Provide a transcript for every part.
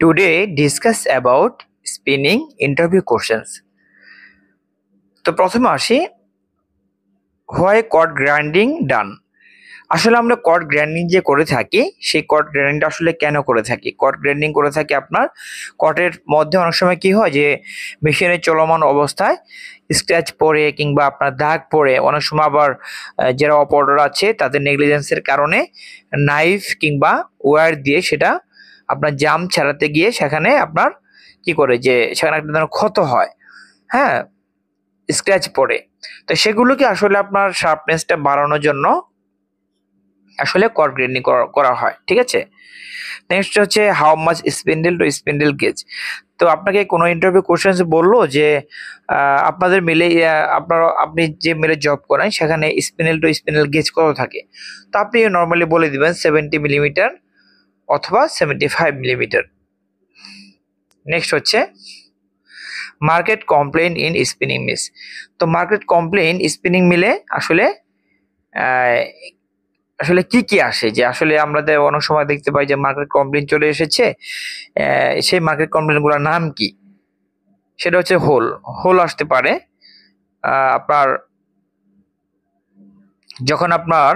Today discuss about spinning interview questions. তো প্রথমে আসি, why chord grinding done? আসলে আমরা কর্ড গ্রাইন্ডিং যে করে থাকি সেই কর্ড গ্রাইন্ডিংটা আসলে কেন করে থাকি? কর্ড গ্রাইন্ডিং করে থাকি আপনার কর্ডের মধ্যে অনেক সময় কি হয় যে মেশিনের চলমান অবস্থায় স্ক্র্যাচ পড়ে কিংবা আপনার দাগ পড়ে, অনেক সময় আবার যারা অপারেটর আছে তাদের নেগলিজেন্সের কারণে নাইফ কিংবা ওয়্যার দিয়ে সেটা আপনার জাম ছাড়াতে গিয়ে সেখানে আপনার কি করে যে সেখানে একটা ধরনের ক্ষত হয়, হ্যাঁ, স্ক্র্যাচ পড়ে। তো সেগুলোকে আসলে আপনার শার্পনেসটা বাড়ানোর জন্য আসলে কর্ড গ্রাইন্ডিং করা হয়, ঠিক আছে। নেক্সট হচ্ছে how much spindle to spindle gauge. তো আপনাকে কোনো ইন্টারভিউ কোশ্চেন্স বললো যে আপনাদের মিলে আপনি যে মিলে জব করেন সেখানে স্পিন্ডেল টু স্পিন্ডেল গেজ কত থাকে, তো আপনি নর্মালি বলে দিবেন 70 মিলিমিটার অথবা 75 মিলিমিটার। নেক্সট হচ্ছে market complain in spinning miss. তো মার্কেট কমপ্লেইন স্পিনিং মিলে আসলে আসলে কি কি আসে, যে আসলে আমরা অনেক সময় দেখতে পাই যে মার্কেট কমপ্লেইন চলে এসেছে, সেই মার্কেট কমপ্লেইন গুলোর নাম কি? সেটা হচ্ছে হোল আসতে পারে আপনার যখন আপনার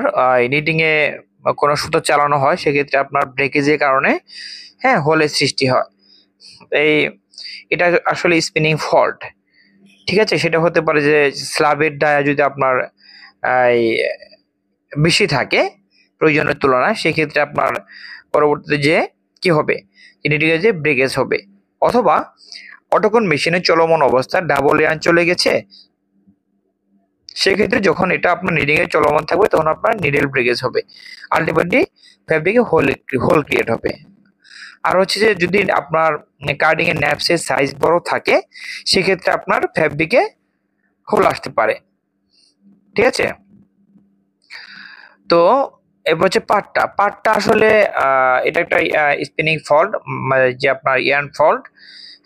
নিটিং এ কোনো সুতো চালানো হয় সেক্ষেত্রে আপনার ব্রেকেজের কারণে হ্যাঁ হোলের সৃষ্টি হয়। এটা আসলে স্পিনিং ফল্ট, ঠিক আছে। সেটা হতে পারে যে স্ল্যাবের ডায়া যদি আপনার বেশি থাকে প্রয়োজনের তুলনায়, সেক্ষেত্রে আপনার পরবর্তীতে যে কি হবে, যে ব্রেকেজ হবে। অথবা অটোকন মেশিনের চলমান অবস্থা ডাবল ইয়ার্ন চলে গেছে, সেক্ষেত্রে যখন এটা আপনার নিডিং এ চলমান থাকবে তখন আপনার নিডেল ব্রেকেজ হবে, আলটিমেটলি ফ্যাব্রিকে হোল ক্রিয়েট হবে। আর হচ্ছে যে যদি আপনার কার্ডিং এর ন্যাপসের সাইজ বড় থাকে সেক্ষেত্রে আপনার ফ্যাব্রিকে হোল আসতে পারে, ঠিক আছে। তো এরপর হচ্ছে পার্টটা আসলে এটা একটা স্পিনিং ফল্ট, যে আপনার ইয়ার্ন ফল্ট,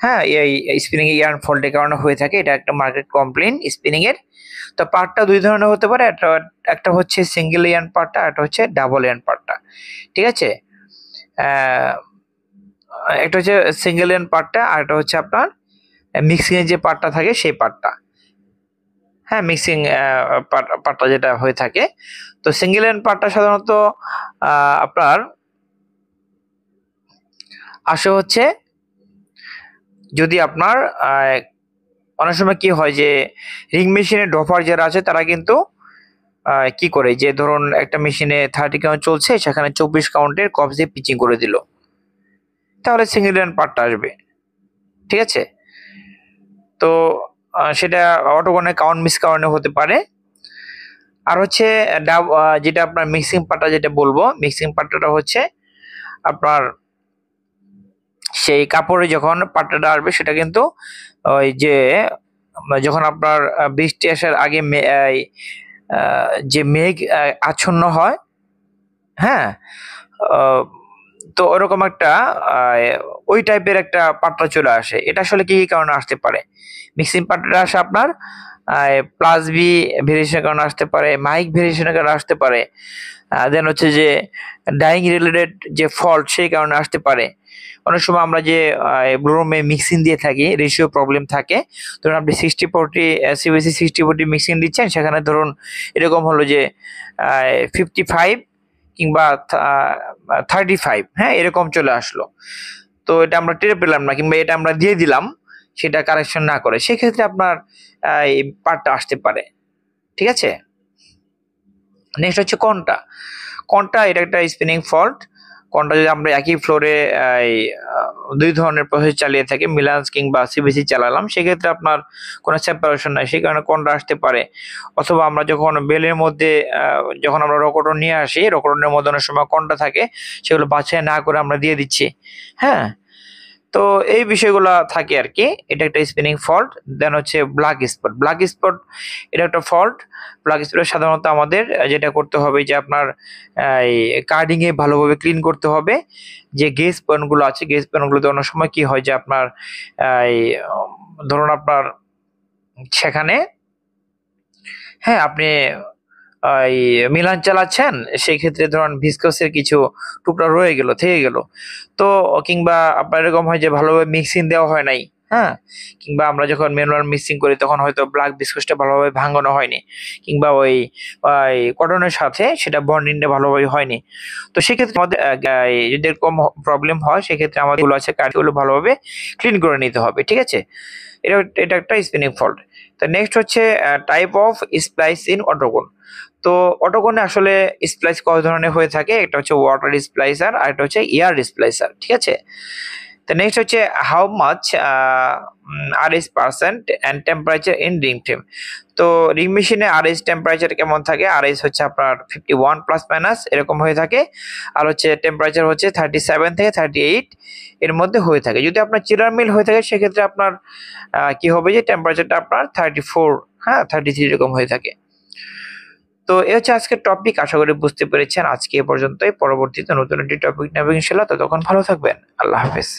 হ্যাঁ, এই স্পিনিং ইয়ার্ন ফল্টের কারণে হয়ে থাকে। এটা একটা মার্কেট কমপ্লেইন স্পিনিং এর। তো পার্টটা দুই ধরনের হতে পারে, একটা হচ্ছে সিঙ্গেল ইয়ার্ন পার্টটা, একটা হচ্ছে ডাবল ইয়ার্ন পার্টটা, ঠিক আছে। একটা হচ্ছে সিঙ্গেল ইয়ার্ন পার্টটা আর একটা হচ্ছে আপনার মিক্সিং এর যে পার্টটা থাকে সেই পার্টটা, হ্যাঁ, মিক্সিং পার্টটা যেটা হয়ে থাকে। তো সিঙ্গেল ইয়ার্ন পার্টটা সাধারণত আপনার আসে হচ্ছে যদি আপনার অনেক সময় কি হয় যে রিং মেশিনের ড্রপার যারা আছে তারা কিন্তু কি করে যে ধরুন একটা মেশিনে 30 কাউন্ট চলছে, সেখানে 24 কাউন্টের কপস দিয়ে পিচিং করে দিল, তাহলে সিঙ্গেল ইয়ার্ন পার্টটা আসবে, ঠিক আছে। তো সেটা অটোকনের কাউন্ট মিস কারণে হতে পারে। আর হচ্ছে যেটা আপনার মিক্সিং পার্টটা যেটা বলবো, মিক্সিং পার্টটা হচ্ছে আপনার সেই কাপড়ে যখন পাট্টাটা আসবে সেটা কিন্তু ওই যে যখন আপনার বৃষ্টি আসার আগে যে মেঘ আচ্ছন্ন হয়, হ্যাঁ, তো ওরকম একটা ওই টাইপের একটা পাট্টা চলে আসে। এটা আসলে কি কারণে আসতে পারে? মিক্সিং পাট্টাটা আসে আপনার প্লাস বি ভেরিয়েশনের কারণে আসতে পারে, মাইক ভেরিয়েশনের কারণে আসতে পারে, দেন হচ্ছে যে ডাইং রিলেটেড যে ফল্ট সেই কারণে আসতে পারে। অনেক সময় আমরা যে ব্লুরুমে মিক্সিং দিয়ে থাকি, রেশিও প্রবলেম থাকে। ধরুন আপনি 60-40 সিবিসি 60-40 মিক্সিং দিচ্ছেন, সেখানে ধরুন এরকম হলো যে 55 কিংবা 35, হ্যাঁ, এরকম চলে আসলো। তো এটা আমরা টের পেলাম না কিংবা এটা আমরা দিয়ে দিলাম সেটা কারেকশন না করে, সেক্ষেত্রে আপনার এই পার্টটা আসতে পারে, ঠিক আছে। নেক্সট হচ্ছে কনটা এটা একটা স্পিনিং ফল্ট। কনটা যদি আমরা একই ফ্লোরে দুই ধরনের প্রসেস চালিয়ে থাকি, মিলান্স কিংবা সিবিসি চালালাম, সেক্ষেত্রে আপনার কোনো সেপারেশন নাই, সেই কারণে কনটা আসতে পারে। অথবা আমরা যখন বেলের মধ্যে যখন আমরা রকটন নিয়ে আসি, রকটনের মধ্যে অনেক সময় কনটা থাকে, সেগুলো বাছাই না করে আমরা দিয়ে দিচ্ছি, হ্যাঁ। তো এই বিষয়গুলো থাকে আর কি। এটা একটা স্পিনিং ফল্ট। দেন হচ্ছে ব্ল্যাক স্পট এটা একটা ফল্ট। ব্ল্যাক স্পট সাধারণত আমাদের যেটা করতে হবে যে আপনার এই কার্ডিং এ ভালোভাবে ক্লিন করতে হবে। যে গেজ পয়েন্টগুলো আছে, গেজ পয়েন্টগুলোতে অনেক সময় কি হয় যে আপনার এই ধরুন আপনার সেখানে, হ্যাঁ, আপনি এই মিলান চালাচ্ছেন, সেই ক্ষেত্রে ধরুন ভিসকসের কিছু টুকরা রয়ে গেল, থেকে গেল। তো কিংবা আপনার এরকম হয় যে ভালোভাবে মিক্সিং দেওয়া হয় নাই, হ্যাঁ, কিংবা আমরা যখন ম্যানুয়াল মিক্সিং করি তখন হয়তো ব্ল্যাক ভিসকসটা ভালোভাবে ভাঙানো হয়নি, কিংবা ওই কটনের সাথে সেটা বন্ডিংটা ভালোভাবে হয়নি। তো সেক্ষেত্রে আমাদের যদি এরকম প্রবলেম হয়, সেক্ষেত্রে আমাদের যেগুলো আছে কাঠগুলো ভালোভাবে ক্লিন করে নিতে হবে, ঠিক আছে। এটা এটা একটা স্পিনিং ফল্ট। তো নেক্সট হচ্ছে টাইপ অফ স্প্লাইস ইন অটোকন। তো অটোকনে আসলে স্প্লাইস কয় ধরনের হয়ে থাকে, একটা হচ্ছে ওয়াটার স্প্লাইসার আর একটা হচ্ছে এয়ার স্প্লাইসার, ঠিক আছে। তো নেক্সট হচ্ছে how much RS percent and temperature in ring frame. তো রিং মেশিনে আরএস টেম্পারেচার কেমন থাকে, আরএস হচ্ছে আপনার 51 প্লাস মাইনাস এরকম হয়ে থাকে, আর হচ্ছে টেম্পারেচার হচ্ছে 37 থেকে 38 এর মধ্যে হয়ে থাকে। যদি আপনার চিলার মিল হয়ে থাকে সেক্ষেত্রে আপনার কি হবে যে টেম্পারেচারটা আপনার 34, হ্যাঁ 33 এরকম হয়ে থাকে। তো এ হচ্ছে আজকের টপিক, আশা করি বুঝতে পেরেছেন। আজকে এ পর্যন্তই, পরবর্তীতে নতুন একটি টপিক নেবেন ইনশাআল্লাহ। ততক্ষণ ভালো থাকবেন, আল্লাহ হাফেজ।